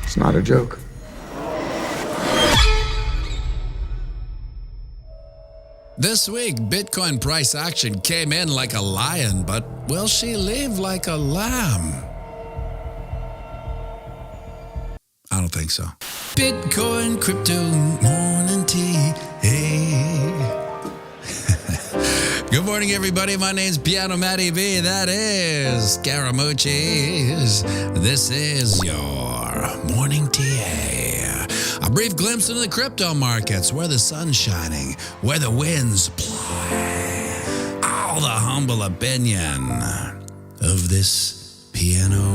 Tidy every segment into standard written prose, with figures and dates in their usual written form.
It's not a joke. This week, Bitcoin price action came in like a lion, but will she leave like a lamb? I don't think so. Bitcoin crypto morning tea. Hey. Good morning, everybody. My name's pianomattyb. That is Scaramucci's. This is your morning tea. A brief glimpse into the crypto markets, where the sun's shining, where the winds play. All the humble opinion of this piano.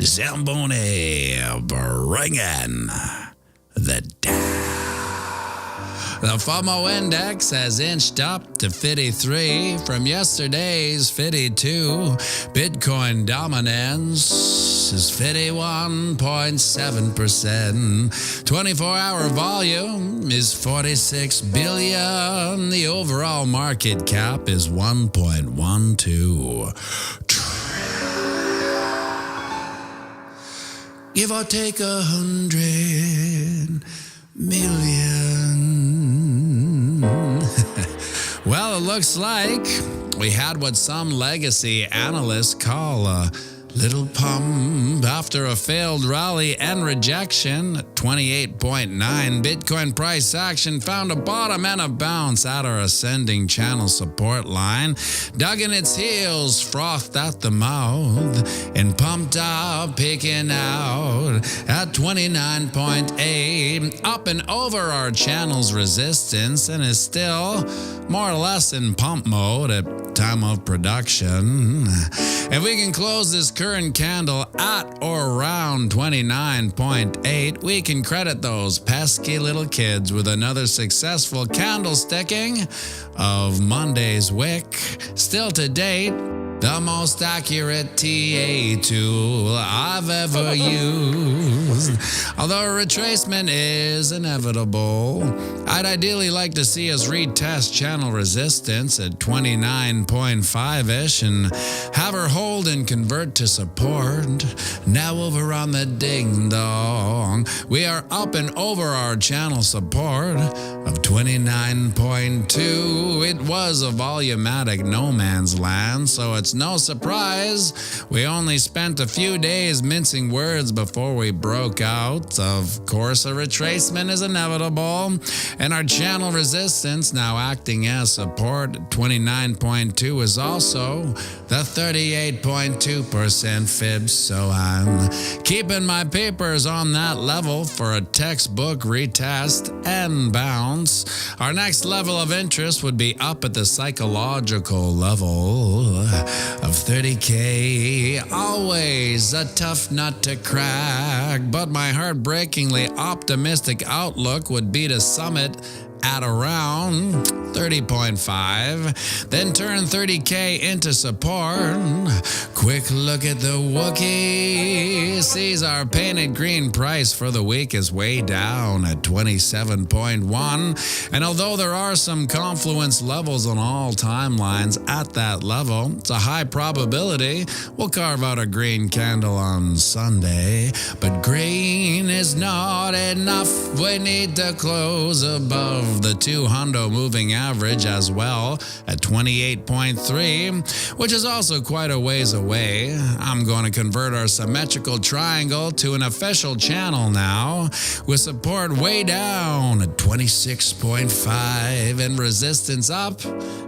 Zamboni bringing the down. The FOMO index has inched up to 53 from yesterday's 52. Bitcoin dominance is 51.7%. 24-hour volume is 46 billion. The overall market cap is 1.12 trillion. Give or take 100 million. Well, it looks like we had what some legacy analysts call a little pump after a failed rally and rejection. At 28.9, Bitcoin price action found a bottom and a bounce at our ascending channel support line. Dug in its heels, frothed at the mouth, and pumped up, peaking out at 29.8, up and over our channel's resistance, and is still more or less in pump mode at time of production. If we can close this current candle at or around 29.8, we can credit those pesky little kids with another successful candlesticking of Monday's wick. Still to date, the most accurate TA tool I've ever used. Although a retracement is inevitable, I'd ideally like to see us retest channel resistance at 29.5-ish and have her hold and convert to support. Now over on the ding dong, we are up and over our channel support of 29.2. It was a volumatic no man's land, so it's no surprise we only spent a few days mincing words before we broke out. Of course, a retracement is inevitable, and our channel resistance, now acting as support at 29.2, is also the 38.2% fib, so I'm keeping my papers on that level for a textbook retest and bounce. Our next level of interest would be up at the psychological level of 30K. Always a tough nut to crack, but my heartbreakingly optimistic outlook would be to summit at around 30.5, then turn 30K into support. Quick look at the Wookiee sees our painted green price for the week is way down at 27.1, and although there are some confluence levels on all timelines at that level, it's a high probability we'll carve out a green candle on Sunday. But green is not enough, we need to close above the 200 moving average as well at 28.3, which is also quite a ways away. I'm going to convert our symmetrical triangle to an official channel now, with support way down at 26.5 and resistance up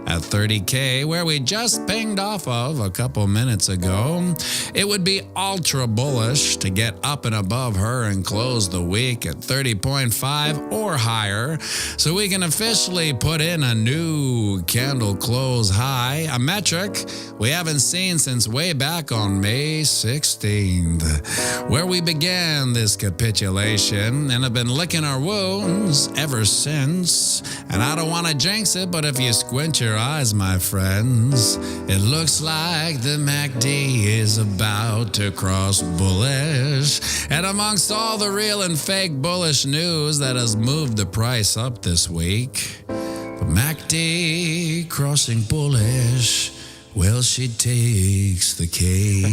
at 30K, where we just pinged off of a couple minutes ago. It would be ultra bullish to get up and above her and close the week at 30.5 or higher, so we can officially put in a new candle close high, a metric we haven't seen since way back on May 16th, where we began this capitulation and have been licking our wounds ever since. And I don't want to jinx it, but if you squint your eyes, my friends, it looks like the MACD is about to cross bullish. And amongst all the real and fake bullish news that has moved the price up this week, the MACD crossing bullish, well, she takes the cake.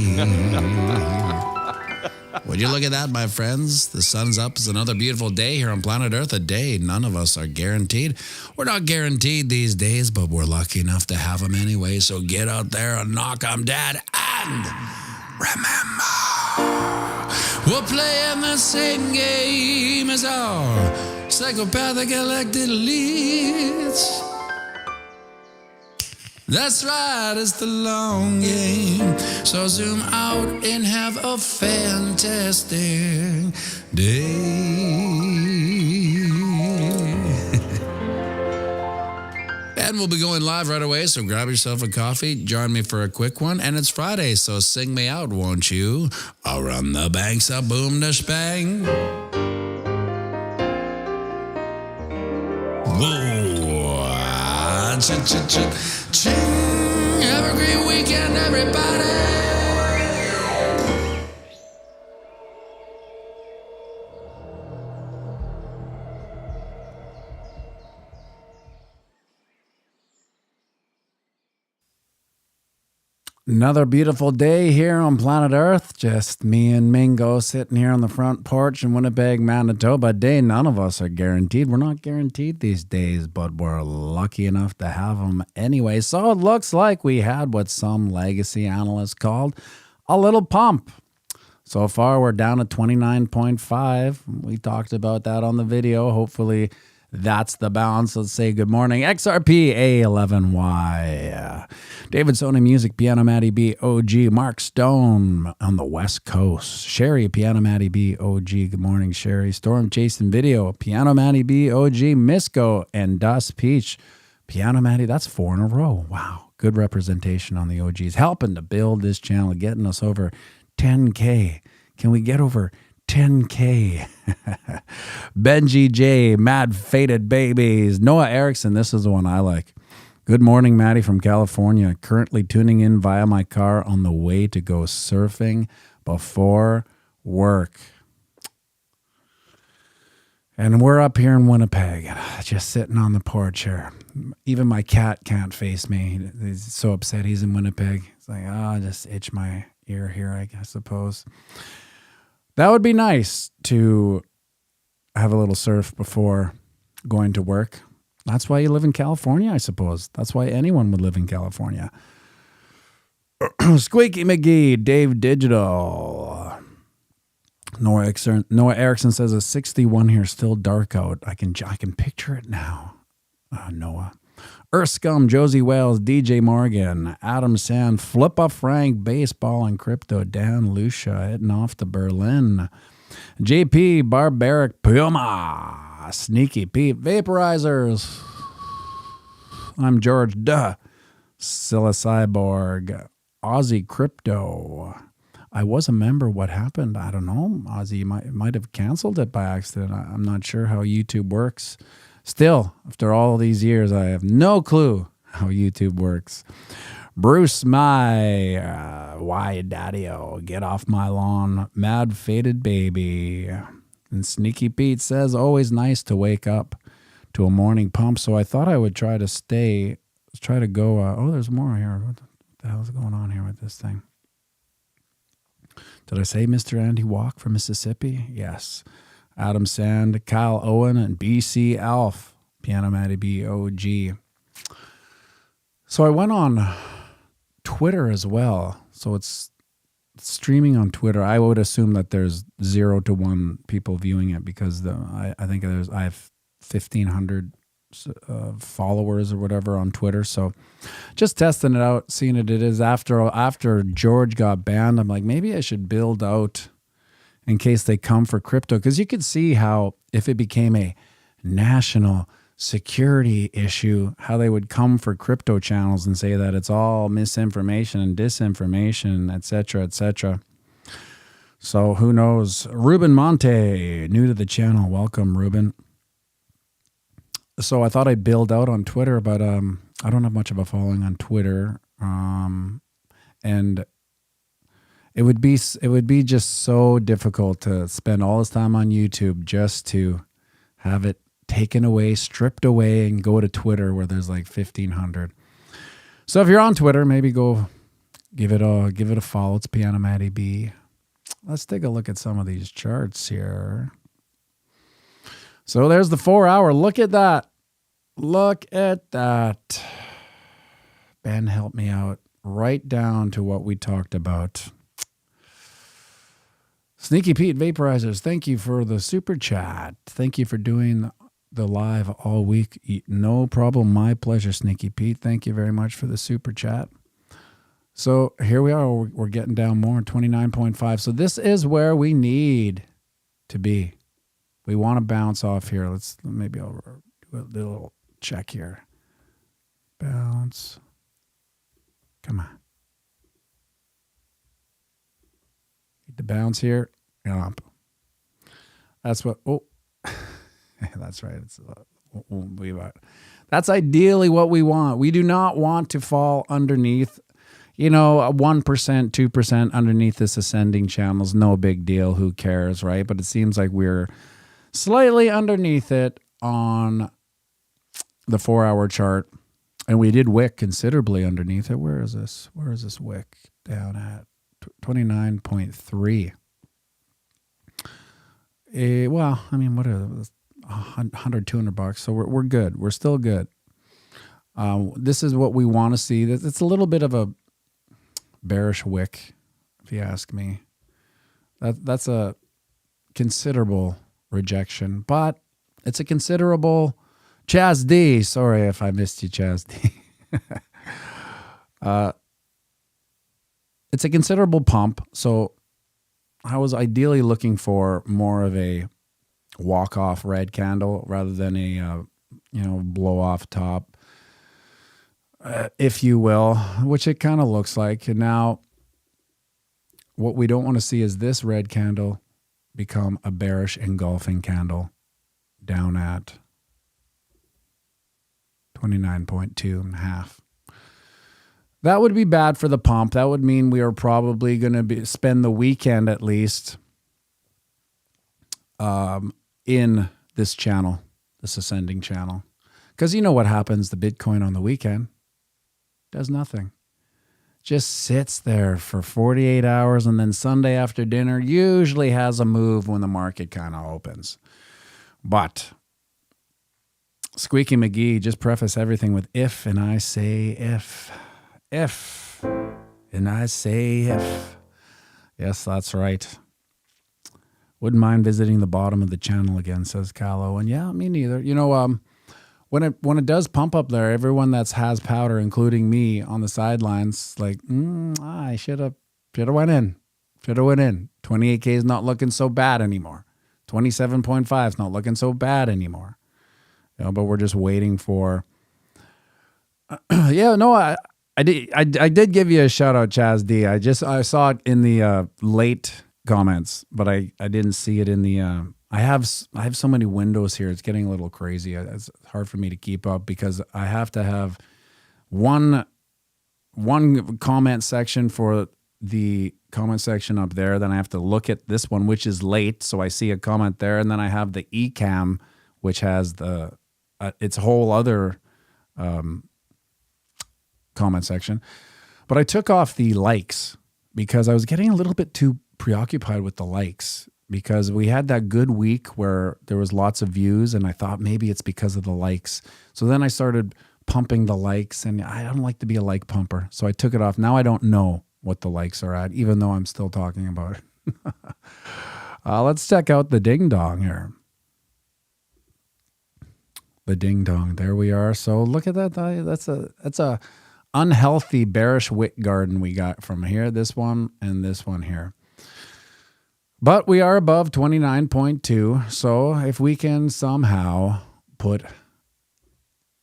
Would you look at that, my friends? The sun's up. It's another beautiful day here on planet Earth, a day none of us are guaranteed. We're not guaranteed these days, but we're lucky enough to have them anyway. So get out there and knock 'em dead. And remember, we're playing the same game as our psychopathic elected elites. That's right, it's the long game. So zoom out and have a fantastic day. And we'll be going live right away, so grab yourself a coffee, join me for a quick one. And it's Friday, so sing me out, won't you? I'll run the banks of boom to spang. Whoa, ching. Have a great weekend, everybody. Another beautiful day here on planet Earth. Just me and Mingo sitting here on the front porch in Winnipeg, Manitoba. A day none of us are guaranteed. We're not guaranteed these days, but we're lucky enough to have them anyway. So it looks like we had what some legacy analysts called a little pump. So far, we're down at 29.5. We talked about that on the video. Hopefully, that's the balance. Let's say good morning. XRP A11Y. David Sony Music, pianomattyb OG. Mark Stone on the West Coast. Sherry, pianomattyb OG. Good morning, Sherry. Storm Chasing Video, pianomattyb OG. Misco and Dust Peach. Pianomatty, that's 4 in a row. Wow. Good representation on the OGs. Helping to build this channel, getting us over 10K. Can we get over 10K? Benji J, Mad Faded Babies. Noah Erickson, this is the one I like. Good morning, Maddie from California. Currently tuning in via my car on the way to go surfing before work. And we're up here in Winnipeg, just sitting on the porch here. Even my cat can't face me. He's so upset he's in Winnipeg. It's like, I'll just itch my ear here, I suppose. That would be nice to have a little surf before going to work. That's why you live in California, I suppose. That's why anyone would live in California. Squeaky McGee, Dave Digital. Noah Erickson says a 61 here, still dark out. I can picture it now. Noah. Earth Scum, Josie Wales, DJ Morgan, Adam Sand, Flippa Frank, Baseball and Crypto, Dan Lucia, heading off to Berlin. JP, Barbaric Puma, Sneaky Pete, Vaporizers. I'm George Duh, Scylla Cyborg, Aussie Crypto. I was a member. What happened? I don't know. Aussie might have canceled it by accident. I'm not sure how YouTube works. Still, after all these years, I have no clue how YouTube works. Bruce, why daddy-o, get off my lawn, Mad Faded Baby. And Sneaky Pete says, always nice to wake up to a morning pump, so I thought I would try to go, oh, there's more here. What the hell is going on here with this thing? Did I say Mr. Andy Walk from Mississippi? Yes. Adam Sand, Kyle Owen, and BC Alf, pianomattyb OG. So I went on Twitter as well. So it's streaming on Twitter. I would assume that there's 0 to 1 people viewing it because I think I have 1,500 followers or whatever on Twitter. So just testing it out, seeing it is after George got banned. I'm like, maybe I should build out in case they come for crypto, because you could see how if it became a national security issue, how they would come for crypto channels and say that it's all misinformation and disinformation, etc., etc. So who knows? Ruben Monte, new to the channel. Welcome, Ruben. So I thought I'd build out on Twitter, but I don't have much of a following on Twitter, and it would be just so difficult to spend all this time on YouTube just to have it taken away, stripped away, and go to Twitter where there's like 1,500. So if you're on Twitter, maybe go give it a follow. It's pianomattyb. let's take a look at some of these charts here. So there's the 4 hour. Look at that. Look at that. Ben, help me out. Right down to what we talked about. Sneaky Pete Vaporizers, thank you for the super chat. Thank you for doing the live all week. No problem. My pleasure, Sneaky Pete. Thank you very much for the super chat. So here we are. We're getting down more, 29.5. So this is where we need to be. We want to bounce off here. Maybe I'll do a little check here. Bounce. Come on. Need to bounce here. Up. That's what. Oh, that's right. That's ideally what we want. We do not want to fall underneath, a 1%, 2% underneath this ascending channel is no big deal. Who cares, right? But it seems like we're slightly underneath it on the 4 hour chart. And we did wick considerably underneath it. Where is this? Where is this wick? Down at 29.3. Well, I mean, what are 100, $200? So we're good. We're still good. This is what we want to see. It's a little bit of a bearish wick, if you ask me. That's a considerable rejection, but it's a considerable Chaz D. Sorry if I missed you, Chaz D. It's a considerable pump, so I was ideally looking for more of a walk-off red candle rather than a blow-off top, if you will, which it kind of looks like. And now what we don't want to see is this red candle become a bearish engulfing candle down at 29.2 and a half. That would be bad for the pump. That would mean we are probably going to spend the weekend at least in this channel, this ascending channel. Because you know what happens, the Bitcoin on the weekend does nothing. Just sits there for 48 hours, and then Sunday after dinner usually has a move when the market kind of opens. But Squeaky McGee, just preface everything with if, and I say if. If, and I say if. Yes, that's right. Wouldn't mind visiting the bottom of the channel again, says Callow. And yeah, me neither. When it does pump up there, everyone that has powder, including me on the sidelines, like, I should have went in. 28K is not looking so bad anymore. 27.5 is not looking so bad anymore. But we're just waiting for. I did give you a shout out, Chaz D. I saw it in the late comments, but I didn't see it in the. I have so many windows here. It's getting a little crazy. It's hard for me to keep up because I have to have one comment section for the comment section up there. Then I have to look at this one, which is late, so I see a comment there, and then I have the eCam, which has the its whole other. Comment section. But I took off the likes because I was getting a little bit too preoccupied with the likes because we had that good week where there was lots of views and I thought maybe it's because of the likes. So then I started pumping the likes and I don't like to be a like pumper. So I took it off. Now I don't know what the likes are at, even though I'm still talking about it. Let's check out the ding dong here. The ding dong. There we are. So look at that. That's a unhealthy bearish wick garden we got from here, this one and this one here. But we are above 29.2. So if we can somehow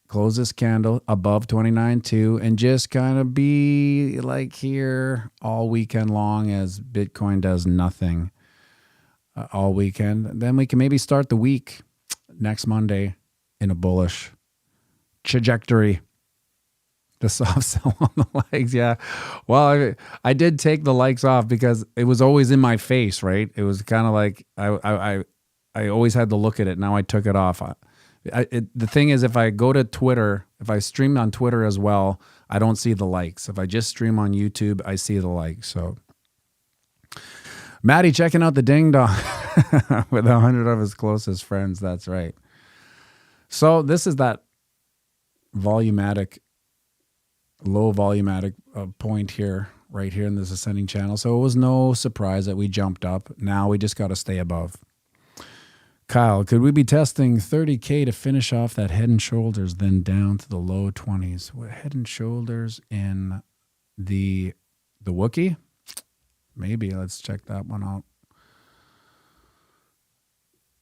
close this candle above 29.2 and just kind of be like here all weekend long as Bitcoin does nothing all weekend, then we can maybe start the week next Monday in a bullish trajectory. The soft sell on the likes, yeah. Well, I did take the likes off because it was always in my face, right? It was kind of like I always had to look at it. Now I took it off. The thing is, if I go to Twitter, if I stream on Twitter as well, I don't see the likes. If I just stream on YouTube, I see the likes. So Maddie checking out the ding dong with 100 of his closest friends. That's right. So this is that volumatic, low volumatic point here, right here in this ascending channel. So it was no surprise that we jumped up. Now we just got to stay above. Kyle, could we be testing 30K to finish off that head and shoulders, then down to the low 20s? What, head and shoulders in the Wookiee? Maybe. Let's check that one out.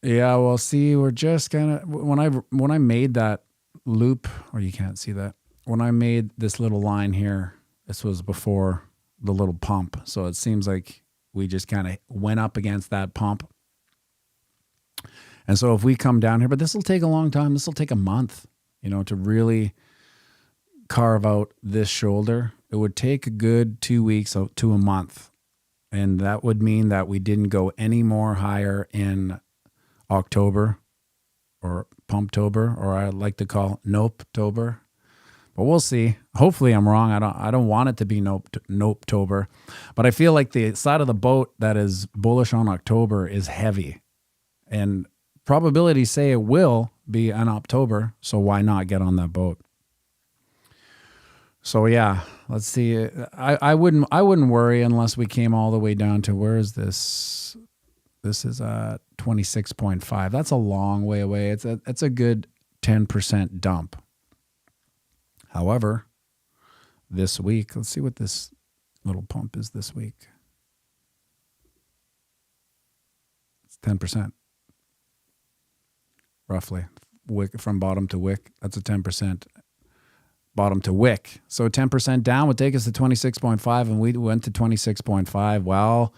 Yeah, well, see, we're just kind of, when I made that loop, or you can't see that, when I made this little line here, this was before the little pump. So it seems like we just kind of went up against that pump. And so if we come down here, but this will take a long time. This will take a month, to really carve out this shoulder. It would take a good 2 weeks to a month. And that would mean that we didn't go any more higher in October or Pumptober, or I like to call Nope-tober. But we'll see. Hopefully I'm wrong. I don't want it to be Nope-tober. But I feel like the side of the boat that is bullish on October is heavy. And probabilities say it will be an October, so why not get on that boat? So yeah, let's see. I wouldn't worry unless we came all the way down to, where is this? This is 26.5. That's a long way away. It's a good 10% dump. However, this week, let's see what this little pump is this week. It's 10%. Roughly, wick from bottom to wick. That's a 10% bottom to wick. So 10% down would take us to 26.5, and we went to 26.5. Well,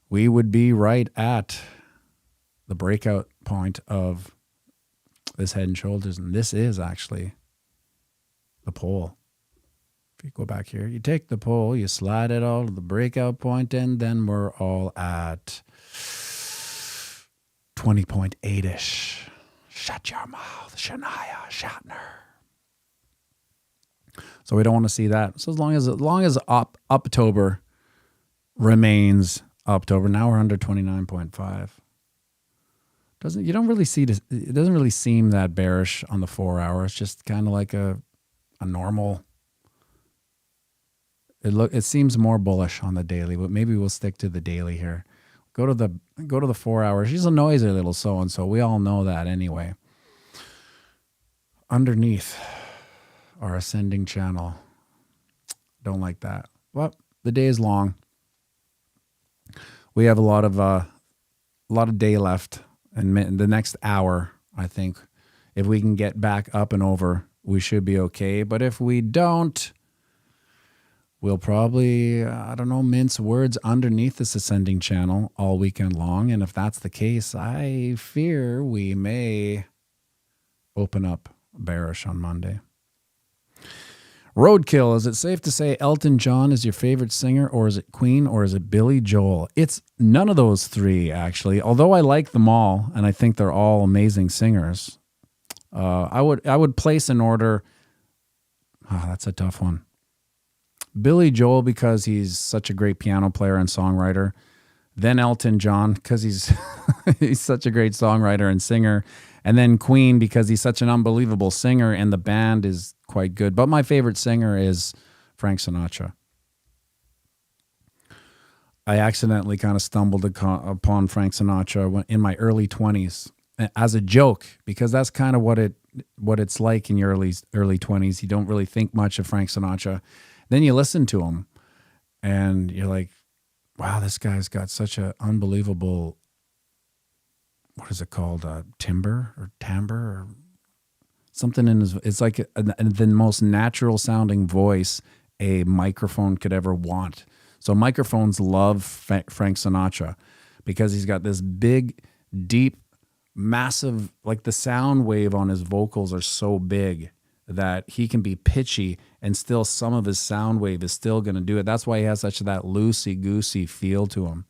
we would be right at the breakout point of this head and shoulders, and this is actually the pole. If you go back here, you take the pole, you slide it all to the breakout point, and then we're all at 20.8-ish. Shut your mouth, Shania Shatner. So we don't want to see that. So as long as October remains October, now we're under 29.5. You don't really see this. It doesn't really seem that bearish on the 4 hour. It's just kind of like a normal. It seems more bullish on the daily, but maybe we'll stick to the daily here. Go to the 4 hours. She's a noisy little so-and-so. We all know that anyway. Underneath our ascending channel. Don't like that. Well, the day is long. We have a lot of day left. And the next hour, I think, if we can get back up and over, we should be okay. But if we don't, we'll probably, mince words underneath this ascending channel all weekend long. And if that's the case, I fear we may open up bearish on Monday. Roadkill, is it safe to say Elton John is your favorite singer, or is it Queen, or is it Billy Joel? It's none of those three, actually, although I like them all, and I think they're all amazing singers. I would place in order, that's a tough one. Billy Joel, because he's such a great piano player and songwriter. Then Elton John, because he's he's such a great songwriter and singer. And then Queen, because he's such an unbelievable singer and the band is quite good. But my favorite singer is Frank Sinatra. I accidentally kind of stumbled upon Frank Sinatra in my early 20s as a joke, because that's kind of what it's like in your early 20s. You don't really think much of Frank Sinatra. Then you listen to him and you're like, wow, this guy's got such an unbelievable, what is it called? Timbre or something in his, it's like the most natural sounding voice a microphone could ever want. So microphones love Frank Sinatra because he's got this big, deep, massive, like the sound wave on his vocals are so big that he can be pitchy and still some of his sound wave is still going to do it. That's why he has such that loosey-goosey feel to him.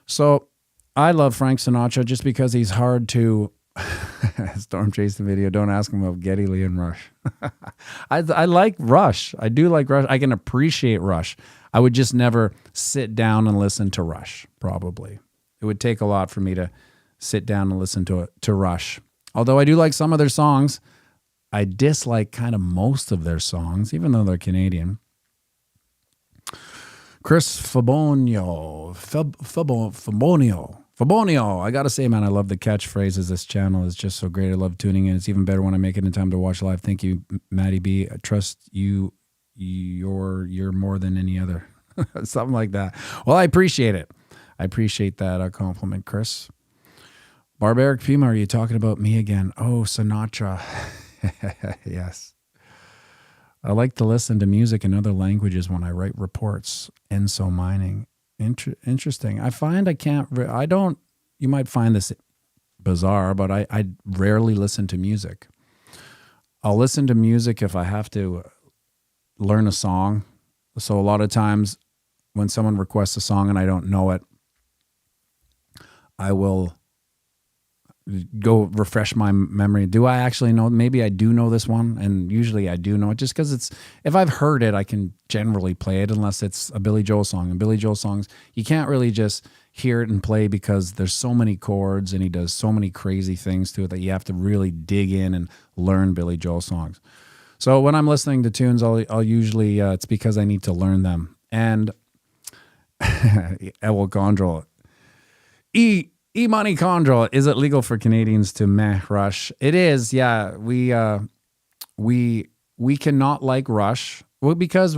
So I love Frank Sinatra just because he's hard to Storm chasing video. Don't ask him about Geddy Lee and Rush. I like Rush. I do like Rush. I can appreciate Rush. I would just never sit down and listen to Rush, probably. It would take a lot for me to sit down and listen to Rush. Although I do like some of their songs, I dislike kind of most of their songs, even though they're Canadian. Chris Fabonio. I got to say, man, I love the catchphrases. This channel is just so great. I love tuning in. It's even better when I make it in time to watch live. Thank you, Matty B. I trust you. You're more than any other. Something like that. Well, I appreciate it. I appreciate that compliment, Chris. Barbaric Puma, are you talking about me again? Oh, Sinatra. Yes. I like to listen to music in other languages when I write reports. Enso Mining. Interesting. I find you might find this bizarre, but I rarely listen to music. I'll listen to music if I have to learn a song. So a lot of times when someone requests a song and I don't know it, I will go refresh my memory. Do I actually know? Maybe I do know this one, and usually I do know it just because if I've heard it, I can generally play it unless it's a Billy Joel song. And Billy Joel songs, you can't really just hear it and play because there's so many chords and he does so many crazy things to it that you have to really dig in and learn Billy Joel songs. So when I'm listening to tunes, I'll usually, it's because I need to learn them. And Ewell Condrel, E-Money Condrel, is it legal for Canadians to meh Rush? It is, yeah. We cannot like Rush. Well, because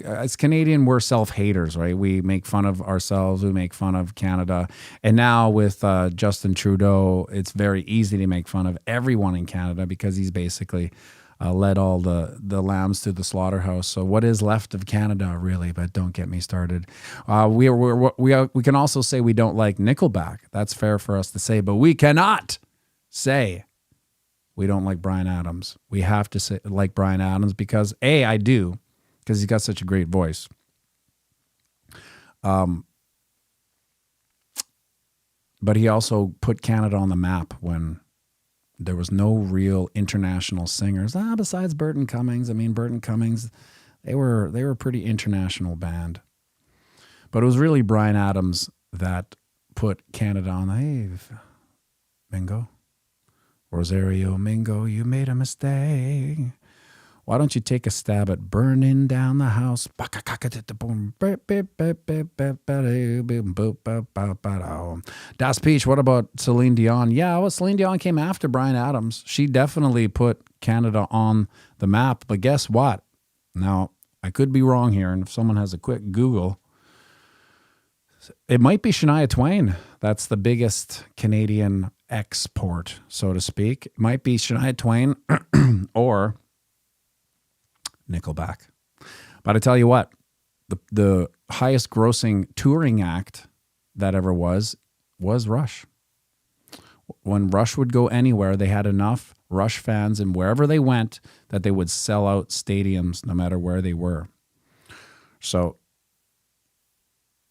as Canadian, we're self-haters, right? We make fun of ourselves. We make fun of Canada. And now with Justin Trudeau, it's very easy to make fun of everyone in Canada because he's basically led all the lambs to the slaughterhouse. So what is left of Canada, really? But don't get me started. We can also say we don't like Nickelback. That's fair for us to say, but we cannot say we don't like Bryan Adams. We have to say like Bryan Adams because I do, because he's got such a great voice. But he also put Canada on the map when there was no real international singers. Besides Burton Cummings. I mean, Burton Cummings, they were a pretty international band. But it was really Bryan Adams that put Canada on the, hey, Mingo. Rosario Mingo, you made a mistake. Why don't you take a stab at burning down the house? Das Peach, what about Celine Dion? Yeah, well, Celine Dion came after Bryan Adams. She definitely put Canada on the map, but guess what? Now, I could be wrong here, and if someone has a quick Google, it might be Shania Twain. That's the biggest Canadian export, so to speak. It might be Shania Twain or Nickelback. But I tell you what, the highest grossing touring act that ever was Rush. When Rush would go anywhere, they had enough Rush fans, and wherever they went, that they would sell out stadiums no matter where they were. So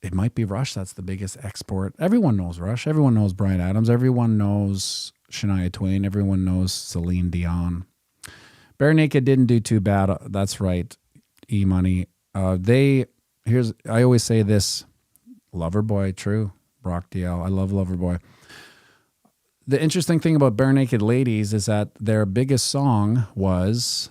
it might be Rush that's the biggest export. Everyone knows Rush. Everyone knows Bryan Adams. Everyone knows Shania Twain. Everyone knows Celine Dion. Bare Naked didn't do too bad. That's right, E-Money. I always say this, Loverboy, true. Brock DL, I love Loverboy. The interesting thing about Bare Naked Ladies is that their biggest song was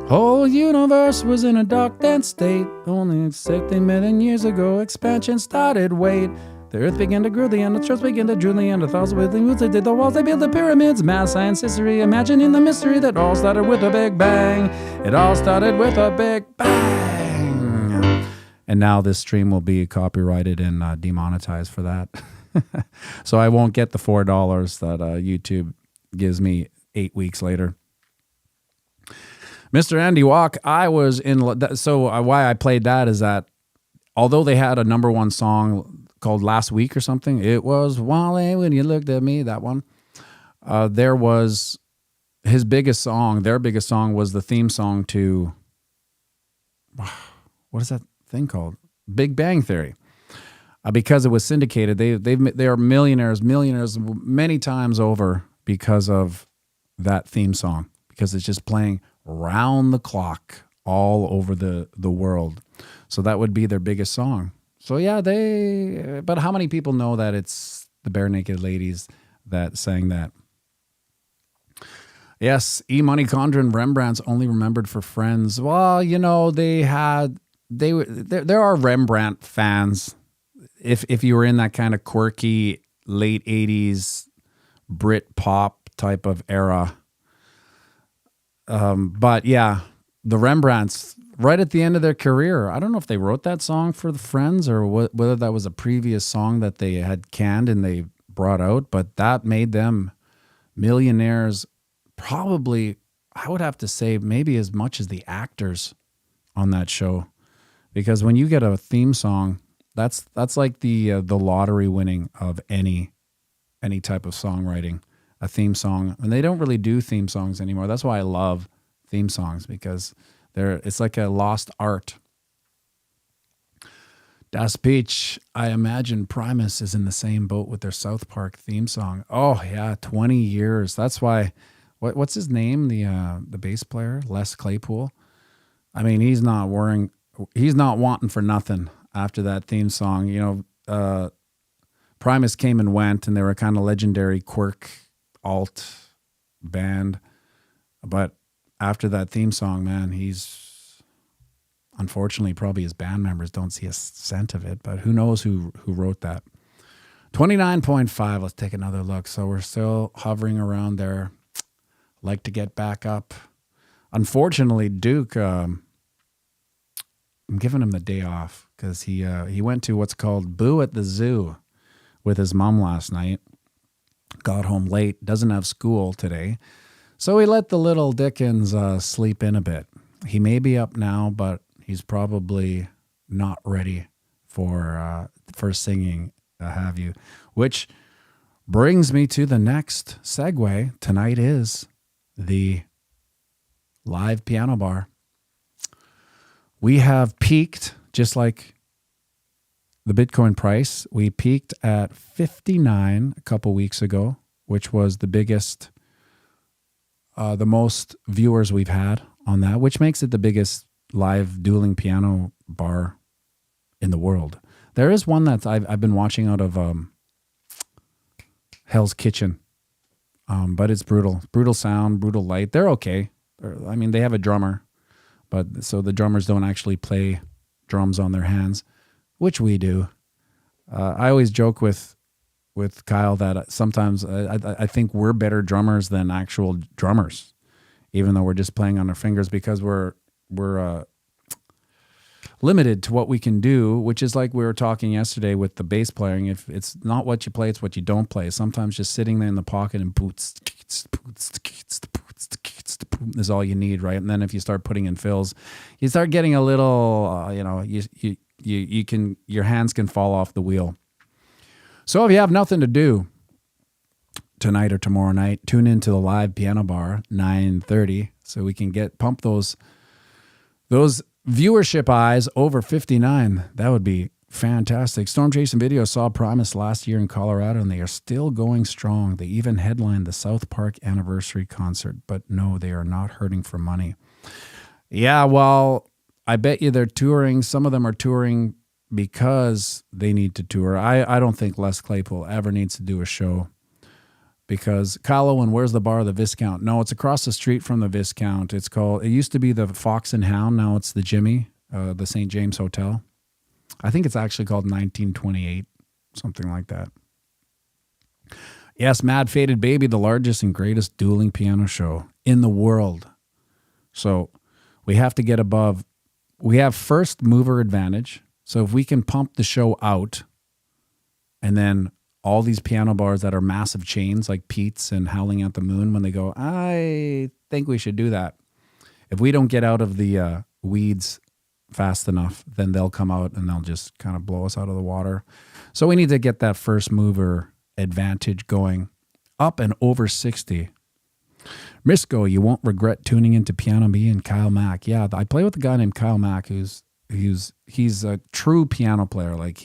Whole universe was in a dark, dense state. Only 60 million years ago, expansion started. Wait. The earth began to grow, the Neanderthals began to drool, the Neanderthals with the roots, they did the walls, they built the pyramids, math, science, history, imagining the mystery that all started with a big bang. It all started with a big bang. And now this stream will be copyrighted and demonetized for that. So I won't get the $4 that YouTube gives me 8 weeks later. Mr. Andy Walk, I was in, so why I played that is that although they had a number one song called Last Week or something, it was Wally When You Looked at Me, that one. There was his biggest song, their biggest song was the theme song to, what is that thing called? Big Bang Theory. because it was syndicated. They are millionaires many times over because of that theme song, because it's just playing round the clock all over the world. So that would be their biggest song. So yeah, but how many people know that it's the Bare Naked Ladies that sang that? Yes, E. Money Condren, Rembrandt's only remembered for Friends. Well, there are Rembrandt fans. If you were in that kind of quirky late 80s Brit pop type of era. But yeah, the Rembrandts, right at the end of their career, I don't know if they wrote that song for the Friends or whether that was a previous song that they had canned and they brought out, but that made them millionaires. Probably, I would have to say, maybe as much as the actors on that show, because when you get a theme song, that's like the lottery winning of any type of songwriting, a theme song. And they don't really do theme songs anymore. That's why I love theme songs, because it's like a lost art. Das Peach, I imagine Primus is in the same boat with their South Park theme song. Oh yeah, 20 years. That's why. What's his name? The bass player, Les Claypool. I mean, he's not wanting for nothing after that theme song. Primus came and went, and they were a kind of legendary quirk alt band. But after that theme song, man, he's unfortunately, probably his band members don't see a cent of it. But who knows who wrote that? 29.5. Let's take another look. So we're still hovering around there. Like to get back up. Unfortunately, Duke, I'm giving him the day off because he went to what's called Boo at the Zoo with his mom last night. Got home late, doesn't have school today. So he let the little Dickens sleep in a bit. He may be up now, but he's probably not ready for singing, have you. Which brings me to the next segue. Tonight is the live piano bar. We have peaked, just like the Bitcoin price. We peaked at 59 a couple weeks ago, which was the biggest, the most viewers we've had on that, which makes it the biggest live dueling piano bar in the world. There is one that I've been watching out of Hell's Kitchen. But it's brutal sound, brutal light. They're okay. I mean, they have a drummer, but so the drummers don't actually play drums on their hands, which we do. I always joke with Kyle that sometimes I think we're better drummers than actual drummers, even though we're just playing on our fingers, because we're limited to what we can do, which is like we were talking yesterday with the bass playing. If it's not what you play, it's what you don't play. Sometimes just sitting there in the pocket and boots is all you need, right? And then if you start putting in fills, you start getting a little, you can, your hands can fall off the wheel. So if you have nothing to do tonight or tomorrow night, tune into the live piano bar 9:30 so we can pump those viewership eyes over 59. That would be fantastic. Storm Chasing Video saw Primus last year in Colorado, and they are still going strong. They even headlined the South Park anniversary concert, but no, they are not hurting for money. Yeah, well, I bet you they're touring. Some of them are touring because they need to tour. I don't think Les Claypool ever needs to do a show, because Kyle Owen, where's the bar, the Viscount? No, it's across the street from the Viscount. It used to be the Fox and Hound. Now it's the Jimmy, the St. James Hotel. I think it's actually called 1928, something like that. Yes, Mad Faded Baby, the largest and greatest dueling piano show in the world. So we have to get above. We have first mover advantage. So if we can pump the show out, and then all these piano bars that are massive chains like Pete's and Howling at the Moon, when they go, I think we should do that. If we don't get out of the weeds fast enough, then they'll come out and they'll just kind of blow us out of the water. So we need to get that first mover advantage going up and over 60. Misco, you won't regret tuning into Piano Me and Kyle Mack. Yeah, I play with a guy named Kyle Mack who's he's a true piano player. Like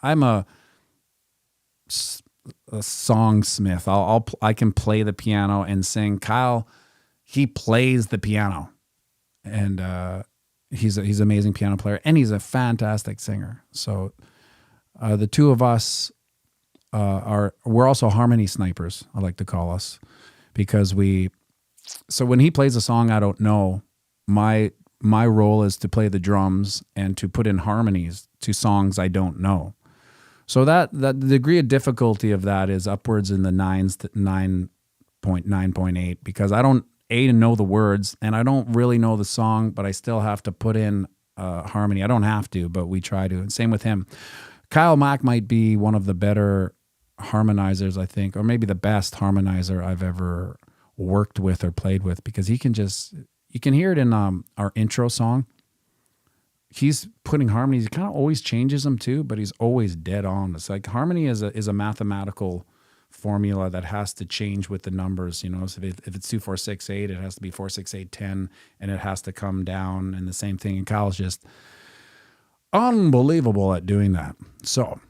I'm a songsmith. I can play the piano and sing. Kyle, he plays the piano, and he's an amazing piano player, and he's a fantastic singer. So the two of us we're also harmony snipers, I like to call us, because so when he plays a song I don't know, my role is to play the drums and to put in harmonies to songs I don't know. So that the degree of difficulty of that is upwards in the 9.9.8, because I don't know the words, and I don't really know the song, but I still have to put in harmony. I don't have to, but we try to. And same with him. Kyle Mack might be one of the better harmonizers, I think, or maybe the best harmonizer I've ever worked with or played with, because you can hear it in our intro song. He's putting harmonies. He kind of always changes them too, but he's always dead on. It's like harmony is a mathematical formula that has to change with the numbers. You know, so if it's 2, 4, 6, 8, it has to be 4, 6, 8, 10, and it has to come down. And the same thing. And Kyle's just unbelievable at doing that. So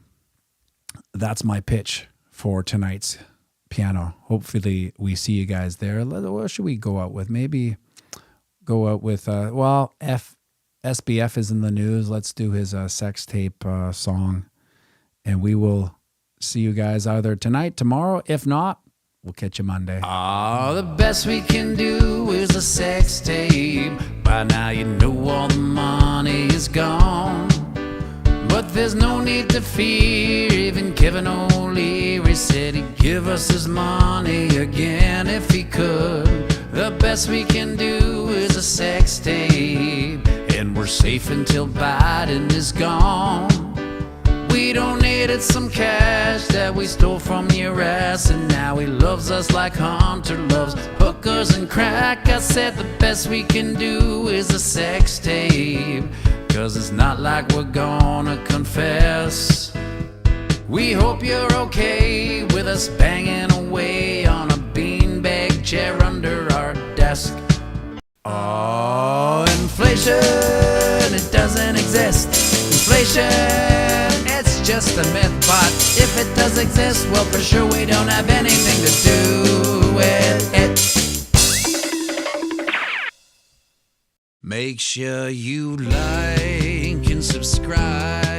that's my pitch for tonight's piano. Hopefully we see you guys there. What should we go out with? Maybe go out with SBF is in the news. Let's do his sex tape song, and we will see you guys either tonight, tomorrow. If not, we'll catch you Monday. The best we can do is a sex tape. By now you know all the money is gone, but there's no need to fear. Even Kevin O'Leary said he'd give us his money again if he could. The best we can do is a sex tape, and we're safe until Biden is gone. We donated some cash that we stole from your ass, and now he loves us like Hunter loves hookers and crack. I said the best we can do is a sex tape, 'cause it's not like we're gonna confess. We hope you're okay with us banging away on a beanbag chair under our desk. Oh, inflation, it doesn't exist. Inflation, it's just a myth. But if it does exist, well, for sure we don't have anything to do with it. Make sure you like and subscribe.